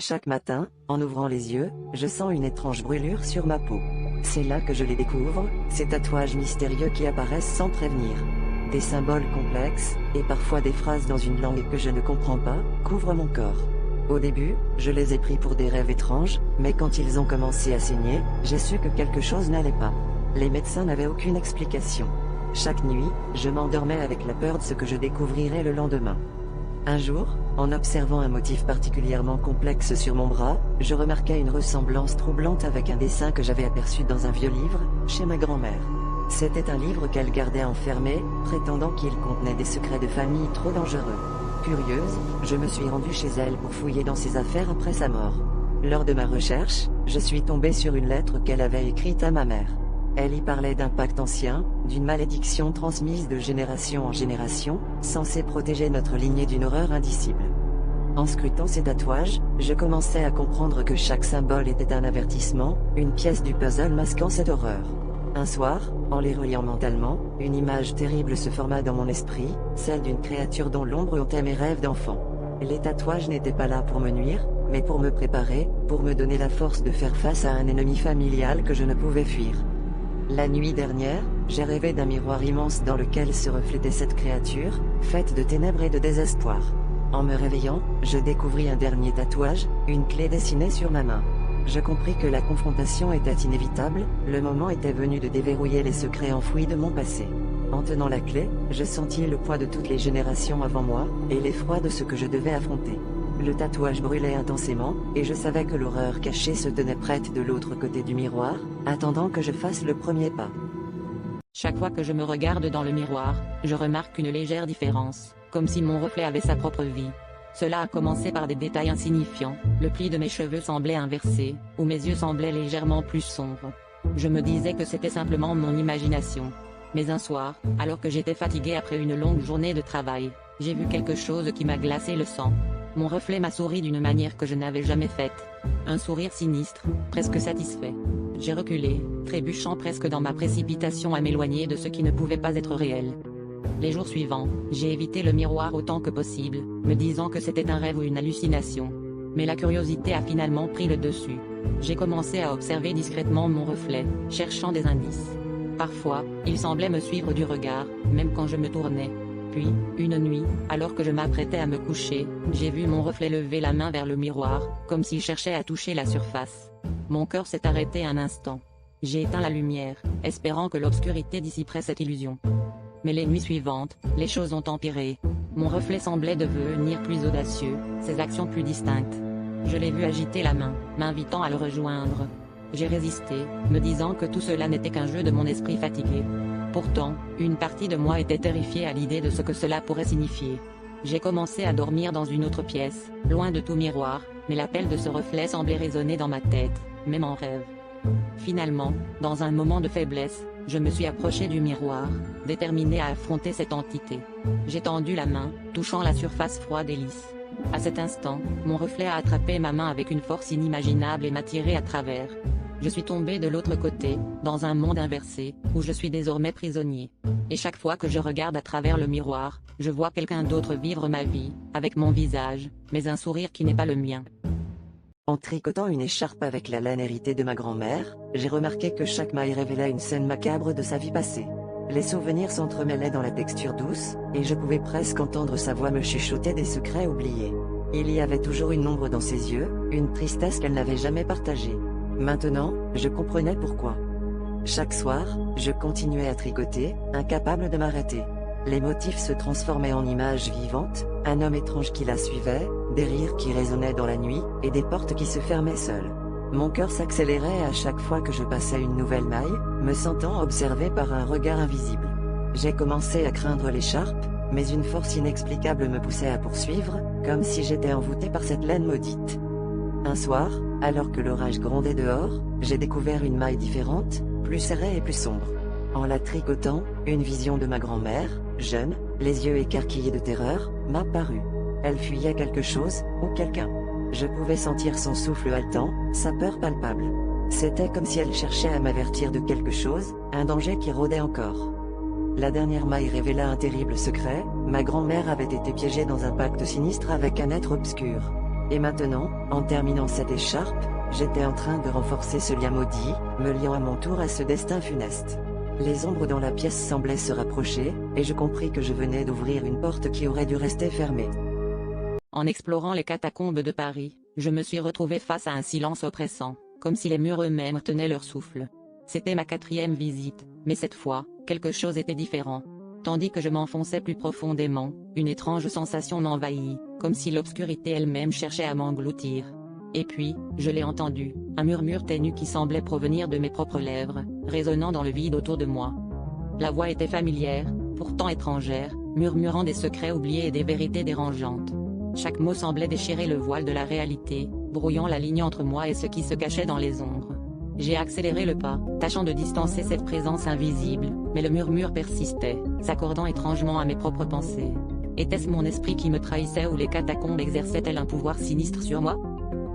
Chaque matin, en ouvrant les yeux, je sens une étrange brûlure sur ma peau. C'est là que je les découvre, ces tatouages mystérieux qui apparaissent sans prévenir. Des symboles complexes, et parfois des phrases dans une langue que je ne comprends pas, couvrent mon corps. Au début, je les ai pris pour des rêves étranges, mais quand ils ont commencé à saigner, j'ai su que quelque chose n'allait pas. Les médecins n'avaient aucune explication. Chaque nuit, je m'endormais avec la peur de ce que je découvrirais le lendemain. Un jour, en observant un motif particulièrement complexe sur mon bras, je remarquai une ressemblance troublante avec un dessin que j'avais aperçu dans un vieux livre, chez ma grand-mère. C'était un livre qu'elle gardait enfermé, prétendant qu'il contenait des secrets de famille trop dangereux. Curieuse, je me suis rendue chez elle pour fouiller dans ses affaires après sa mort. Lors de ma recherche, je suis tombée sur une lettre qu'elle avait écrite à ma mère. Elle y parlait d'un pacte ancien, d'une malédiction transmise de génération en génération, censée protéger notre lignée d'une horreur indicible. En scrutant ces tatouages, je commençais à comprendre que chaque symbole était un avertissement, une pièce du puzzle masquant cette horreur. Un soir, en les reliant mentalement, une image terrible se forma dans mon esprit, celle d'une créature dont l'ombre hantait mes rêves d'enfant. Les tatouages n'étaient pas là pour me nuire, mais pour me préparer, pour me donner la force de faire face à un ennemi familial que je ne pouvais fuir. La nuit dernière, j'ai rêvé d'un miroir immense dans lequel se reflétait cette créature, faite de ténèbres et de désespoir. En me réveillant, je découvris un dernier tatouage, une clé dessinée sur ma main. Je compris que la confrontation était inévitable, le moment était venu de déverrouiller les secrets enfouis de mon passé. En tenant la clé, je sentis le poids de toutes les générations avant moi, et l'effroi de ce que je devais affronter. Le tatouage brûlait intensément, et je savais que l'horreur cachée se tenait prête de l'autre côté du miroir, attendant que je fasse le premier pas. Chaque fois que je me regarde dans le miroir, je remarque une légère différence, comme si mon reflet avait sa propre vie. Cela a commencé par des détails insignifiants, le pli de mes cheveux semblait inversé, ou mes yeux semblaient légèrement plus sombres. Je me disais que c'était simplement mon imagination. Mais un soir, alors que j'étais fatigué après une longue journée de travail, j'ai vu quelque chose qui m'a glacé le sang. Mon reflet m'a souri d'une manière que je n'avais jamais faite. Un sourire sinistre, presque satisfait. J'ai reculé, trébuchant presque dans ma précipitation à m'éloigner de ce qui ne pouvait pas être réel. Les jours suivants, j'ai évité le miroir autant que possible, me disant que c'était un rêve ou une hallucination. Mais la curiosité a finalement pris le dessus. J'ai commencé à observer discrètement mon reflet, cherchant des indices. Parfois, il semblait me suivre du regard, même quand je me tournais. Puis, une nuit, alors que je m'apprêtais à me coucher, j'ai vu mon reflet lever la main vers le miroir, comme s'il cherchait à toucher la surface. Mon cœur s'est arrêté un instant. J'ai éteint la lumière, espérant que l'obscurité dissiperait cette illusion. Mais les nuits suivantes, les choses ont empiré. Mon reflet semblait devenir plus audacieux, ses actions plus distinctes. Je l'ai vu agiter la main, m'invitant à le rejoindre. J'ai résisté, me disant que tout cela n'était qu'un jeu de mon esprit fatigué. Pourtant, une partie de moi était terrifiée à l'idée de ce que cela pourrait signifier. J'ai commencé à dormir dans une autre pièce, loin de tout miroir, mais l'appel de ce reflet semblait résonner dans ma tête, même en rêve. Finalement, dans un moment de faiblesse, je me suis approché du miroir, déterminé à affronter cette entité. J'ai tendu la main, touchant la surface froide et lisse. À cet instant, mon reflet a attrapé ma main avec une force inimaginable et m'a tiré à travers. Je suis tombé de l'autre côté, dans un monde inversé, où je suis désormais prisonnier. Et chaque fois que je regarde à travers le miroir, je vois quelqu'un d'autre vivre ma vie, avec mon visage, mais un sourire qui n'est pas le mien. En tricotant une écharpe avec la laine héritée de ma grand-mère, j'ai remarqué que chaque maille révélait une scène macabre de sa vie passée. Les souvenirs s'entremêlaient dans la texture douce, et je pouvais presque entendre sa voix me chuchoter des secrets oubliés. Il y avait toujours une ombre dans ses yeux, une tristesse qu'elle n'avait jamais partagée. Maintenant, je comprenais pourquoi. Chaque soir, je continuais à tricoter, incapable de m'arrêter. Les motifs se transformaient en images vivantes, un homme étrange qui la suivait, des rires qui résonnaient dans la nuit, et des portes qui se fermaient seules. Mon cœur s'accélérait à chaque fois que je passais une nouvelle maille, me sentant observé par un regard invisible. J'ai commencé à craindre l'écharpe, mais une force inexplicable me poussait à poursuivre, comme si j'étais envoûté par cette laine maudite. Un soir, alors que l'orage grondait dehors, j'ai découvert une maille différente, plus serrée et plus sombre. En la tricotant, une vision de ma grand-mère, jeune, les yeux écarquillés de terreur, m'a paru. Elle fuyait quelque chose, ou quelqu'un. Je pouvais sentir son souffle haletant, sa peur palpable. C'était comme si elle cherchait à m'avertir de quelque chose, un danger qui rôdait encore. La dernière maille révéla un terrible secret, ma grand-mère avait été piégée dans un pacte sinistre avec un être obscur. Et maintenant, en terminant cette écharpe, j'étais en train de renforcer ce lien maudit, me liant à mon tour à ce destin funeste. Les ombres dans la pièce semblaient se rapprocher, et je compris que je venais d'ouvrir une porte qui aurait dû rester fermée. En explorant les catacombes de Paris, je me suis retrouvé face à un silence oppressant, comme si les murs eux-mêmes tenaient leur souffle. C'était ma 4e visite, mais cette fois, quelque chose était différent. Tandis que je m'enfonçais plus profondément, une étrange sensation m'envahit, comme si l'obscurité elle-même cherchait à m'engloutir. Et puis, je l'ai entendu, un murmure ténu qui semblait provenir de mes propres lèvres, résonnant dans le vide autour de moi. La voix était familière, pourtant étrangère, murmurant des secrets oubliés et des vérités dérangeantes. Chaque mot semblait déchirer le voile de la réalité, brouillant la ligne entre moi et ce qui se cachait dans les ombres. J'ai accéléré le pas, tâchant de distancer cette présence invisible, mais le murmure persistait, s'accordant étrangement à mes propres pensées. Était-ce mon esprit qui me trahissait ou les catacombes exerçaient-elles un pouvoir sinistre sur moi?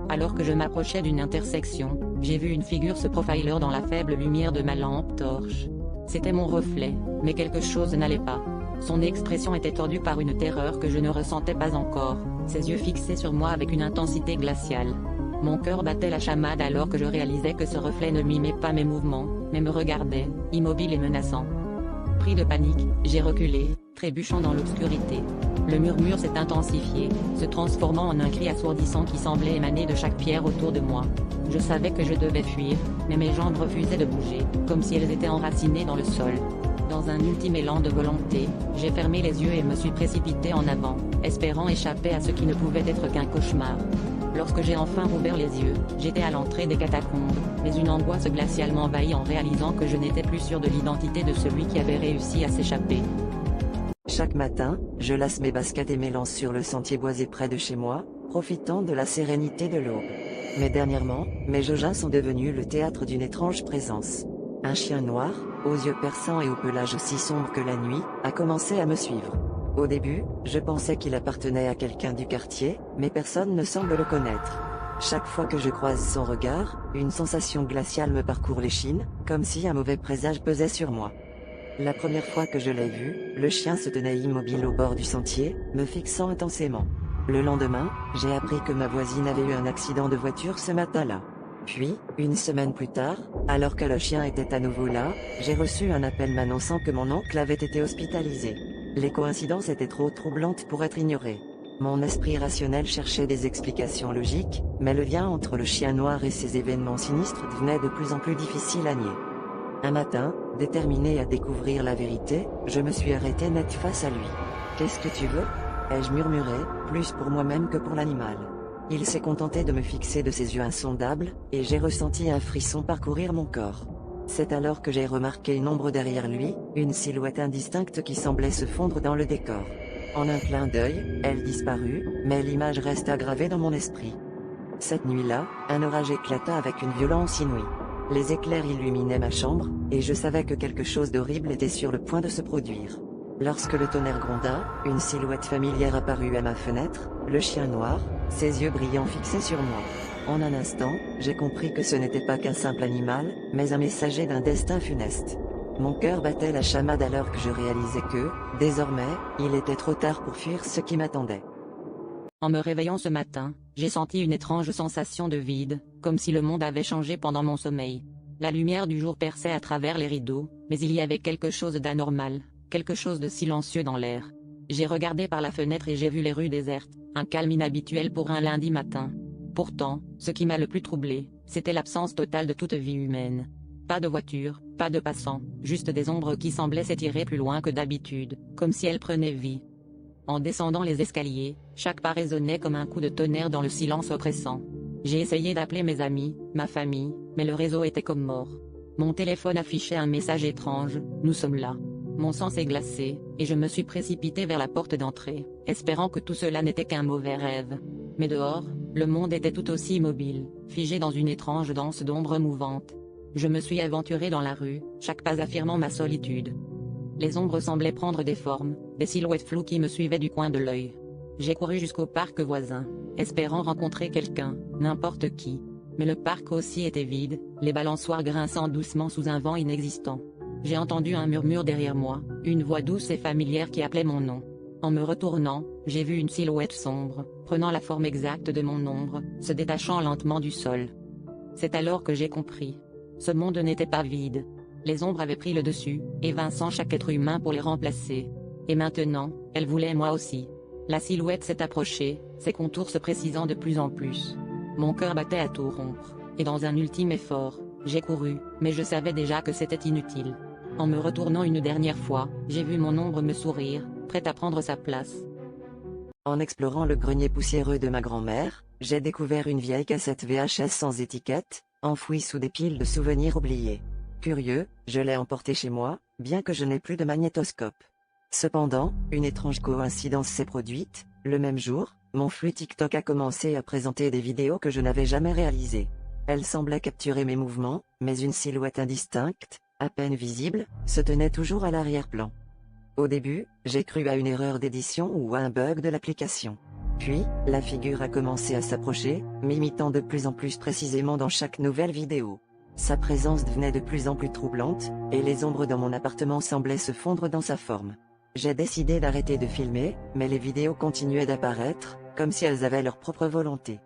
Alors que je m'approchais d'une intersection, j'ai vu une figure se profiler dans la faible lumière de ma lampe torche. C'était mon reflet, mais quelque chose n'allait pas. Son expression était tordue par une terreur que je ne ressentais pas encore, ses yeux fixés sur moi avec une intensité glaciale. Mon cœur battait la chamade alors que je réalisais que ce reflet ne mimait pas mes mouvements, mais me regardait, immobile et menaçant. Pris de panique, j'ai reculé, trébuchant dans l'obscurité. Le murmure s'est intensifié, se transformant en un cri assourdissant qui semblait émaner de chaque pierre autour de moi. Je savais que je devais fuir, mais mes jambes refusaient de bouger, comme si elles étaient enracinées dans le sol. Dans un ultime élan de volonté, j'ai fermé les yeux et me suis précipité en avant, espérant échapper à ce qui ne pouvait être qu'un cauchemar. Lorsque j'ai enfin rouvert les yeux, j'étais à l'entrée des catacombes, mais une angoisse glaciale m'envahit en réalisant que je n'étais plus sûr de l'identité de celui qui avait réussi à s'échapper. Chaque matin, je lasse mes baskets et m'élance sur le sentier boisé près de chez moi, profitant de la sérénité de l'aube. Mais dernièrement, mes jojas sont devenus le théâtre d'une étrange présence. Un chien noir, aux yeux perçants et au pelage aussi sombre que la nuit, a commencé à me suivre. Au début, je pensais qu'il appartenait à quelqu'un du quartier, mais personne ne semble le connaître. Chaque fois que je croise son regard, une sensation glaciale me parcourt l'échine, comme si un mauvais présage pesait sur moi. La première fois que je l'ai vu, le chien se tenait immobile au bord du sentier, me fixant intensément. Le lendemain, j'ai appris que ma voisine avait eu un accident de voiture ce matin-là. Puis, une semaine plus tard, alors que le chien était à nouveau là, j'ai reçu un appel m'annonçant que mon oncle avait été hospitalisé. Les coïncidences étaient trop troublantes pour être ignorées. Mon esprit rationnel cherchait des explications logiques, mais le lien entre le chien noir et ces événements sinistres devenait de plus en plus difficile à nier. Un matin, déterminé à découvrir la vérité, je me suis arrêté net face à lui. « Qu'est-ce que tu veux ?» ai-je murmuré, plus pour moi-même que pour l'animal. Il s'est contenté de me fixer de ses yeux insondables, et j'ai ressenti un frisson parcourir mon corps. C'est alors que j'ai remarqué une ombre derrière lui, une silhouette indistincte qui semblait se fondre dans le décor. En un clin d'œil, elle disparut, mais l'image resta gravée dans mon esprit. Cette nuit-là, un orage éclata avec une violence inouïe. Les éclairs illuminaient ma chambre, et je savais que quelque chose d'horrible était sur le point de se produire. Lorsque le tonnerre gronda, une silhouette familière apparut à ma fenêtre, le chien noir, ses yeux brillants fixés sur moi. En un instant, j'ai compris que ce n'était pas qu'un simple animal, mais un messager d'un destin funeste. Mon cœur battait la chamade alors que je réalisais que, désormais, il était trop tard pour fuir ce qui m'attendait. En me réveillant ce matin, j'ai senti une étrange sensation de vide, comme si le monde avait changé pendant mon sommeil. La lumière du jour perçait à travers les rideaux, mais il y avait quelque chose d'anormal, quelque chose de silencieux dans l'air. J'ai regardé par la fenêtre et j'ai vu les rues désertes, un calme inhabituel pour un lundi matin. Pourtant, ce qui m'a le plus troublé, c'était l'absence totale de toute vie humaine. Pas de voiture, pas de passants, juste des ombres qui semblaient s'étirer plus loin que d'habitude, comme si elles prenaient vie. En descendant les escaliers, chaque pas résonnait comme un coup de tonnerre dans le silence oppressant. J'ai essayé d'appeler mes amis, ma famille, mais le réseau était comme mort. Mon téléphone affichait un message étrange, « Nous sommes là ». Mon sang s'est glacé, et je me suis précipité vers la porte d'entrée, espérant que tout cela n'était qu'un mauvais rêve. Mais dehors, le monde était tout aussi immobile, figé dans une étrange danse d'ombres mouvantes. Je me suis aventuré dans la rue, chaque pas affirmant ma solitude. Les ombres semblaient prendre des formes, des silhouettes floues qui me suivaient du coin de l'œil. J'ai couru jusqu'au parc voisin, espérant rencontrer quelqu'un, n'importe qui. Mais le parc aussi était vide, les balançoires grinçant doucement sous un vent inexistant. J'ai entendu un murmure derrière moi, une voix douce et familière qui appelait mon nom. En me retournant, j'ai vu une silhouette sombre, prenant la forme exacte de mon ombre, se détachant lentement du sol. C'est alors que j'ai compris. Ce monde n'était pas vide. Les ombres avaient pris le dessus, évinçant chaque être humain pour les remplacer. Et maintenant, elle voulait moi aussi. La silhouette s'est approchée, ses contours se précisant de plus en plus. Mon cœur battait à tout rompre, et dans un ultime effort, j'ai couru, mais je savais déjà que c'était inutile. En me retournant une dernière fois, j'ai vu mon ombre me sourire, prête à prendre sa place. En explorant le grenier poussiéreux de ma grand-mère, j'ai découvert une vieille cassette VHS sans étiquette, enfouie sous des piles de souvenirs oubliés. Curieux, je l'ai emportée chez moi, bien que je n'ai plus de magnétoscope. Cependant, une étrange coïncidence s'est produite. Le même jour, mon flux TikTok a commencé à présenter des vidéos que je n'avais jamais réalisées. Elles semblaient capturer mes mouvements, mais une silhouette indistincte, à peine visible, se tenait toujours à l'arrière-plan. Au début, j'ai cru à une erreur d'édition ou à un bug de l'application. Puis, la figure a commencé à s'approcher, m'imitant de plus en plus précisément dans chaque nouvelle vidéo. Sa présence devenait de plus en plus troublante, et les ombres dans mon appartement semblaient se fondre dans sa forme. J'ai décidé d'arrêter de filmer, mais les vidéos continuaient d'apparaître, comme si elles avaient leur propre volonté.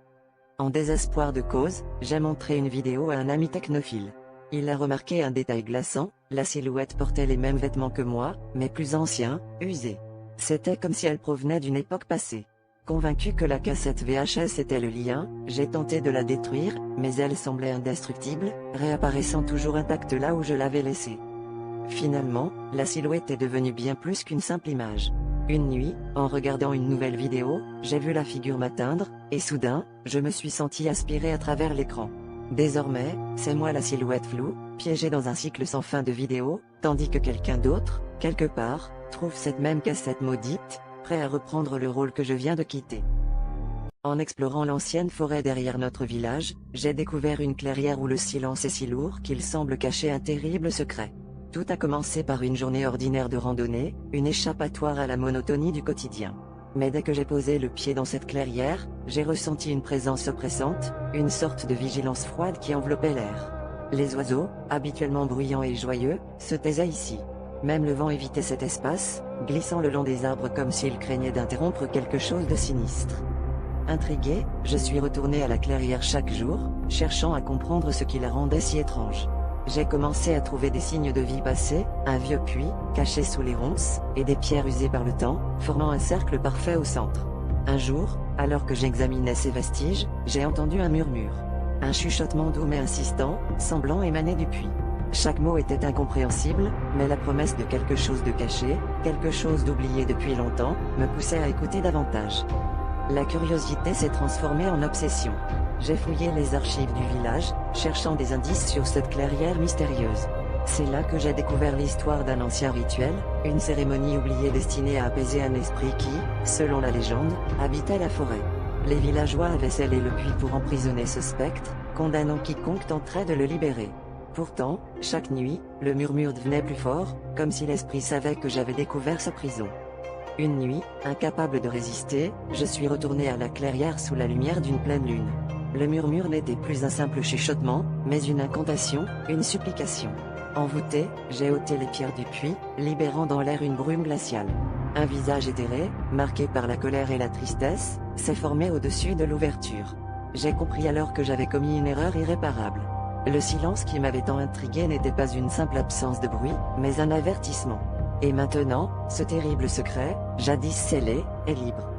En désespoir de cause, j'ai montré une vidéo à un ami technophile. Il a remarqué un détail glaçant, la silhouette portait les mêmes vêtements que moi, mais plus anciens, usés. C'était comme si elle provenait d'une époque passée. Convaincu que la cassette VHS était le lien, j'ai tenté de la détruire, mais elle semblait indestructible, réapparaissant toujours intacte là où je l'avais laissée. Finalement, la silhouette est devenue bien plus qu'une simple image. Une nuit, en regardant une nouvelle vidéo, j'ai vu la figure m'atteindre, et soudain, je me suis senti aspiré à travers l'écran. Désormais, c'est moi la silhouette floue, piégée dans un cycle sans fin de vidéos, tandis que quelqu'un d'autre, quelque part, trouve cette même cassette maudite, prêt à reprendre le rôle que je viens de quitter. En explorant l'ancienne forêt derrière notre village, j'ai découvert une clairière où le silence est si lourd qu'il semble cacher un terrible secret. Tout a commencé par une journée ordinaire de randonnée, une échappatoire à la monotonie du quotidien. Mais dès que j'ai posé le pied dans cette clairière, j'ai ressenti une présence oppressante, une sorte de vigilance froide qui enveloppait l'air. Les oiseaux, habituellement bruyants et joyeux, se taisaient ici. Même le vent évitait cet espace, glissant le long des arbres comme s'il craignait d'interrompre quelque chose de sinistre. Intrigué, je suis retourné à la clairière chaque jour, cherchant à comprendre ce qui la rendait si étrange. J'ai commencé à trouver des signes de vie passée, un vieux puits, caché sous les ronces, et des pierres usées par le temps, formant un cercle parfait au centre. Un jour, alors que j'examinais ces vestiges, j'ai entendu un murmure. Un chuchotement doux mais insistant, semblant émaner du puits. Chaque mot était incompréhensible, mais la promesse de quelque chose de caché, quelque chose d'oublié depuis longtemps, me poussait à écouter davantage. La curiosité s'est transformée en obsession. J'ai fouillé les archives du village, cherchant des indices sur cette clairière mystérieuse. C'est là que j'ai découvert l'histoire d'un ancien rituel, une cérémonie oubliée destinée à apaiser un esprit qui, selon la légende, habitait la forêt. Les villageois avaient scellé le puits pour emprisonner ce spectre, condamnant quiconque tenterait de le libérer. Pourtant, chaque nuit, le murmure devenait plus fort, comme si l'esprit savait que j'avais découvert sa prison. Une nuit, incapable de résister, je suis retourné à la clairière sous la lumière d'une pleine lune. Le murmure n'était plus un simple chuchotement, mais une incantation, une supplication. Envoûté, j'ai ôté les pierres du puits, libérant dans l'air une brume glaciale. Un visage éthéré, marqué par la colère et la tristesse, s'est formé au-dessus de l'ouverture. J'ai compris alors que j'avais commis une erreur irréparable. Le silence qui m'avait tant intrigué n'était pas une simple absence de bruit, mais un avertissement. Et maintenant, ce terrible secret, jadis scellé, est libre.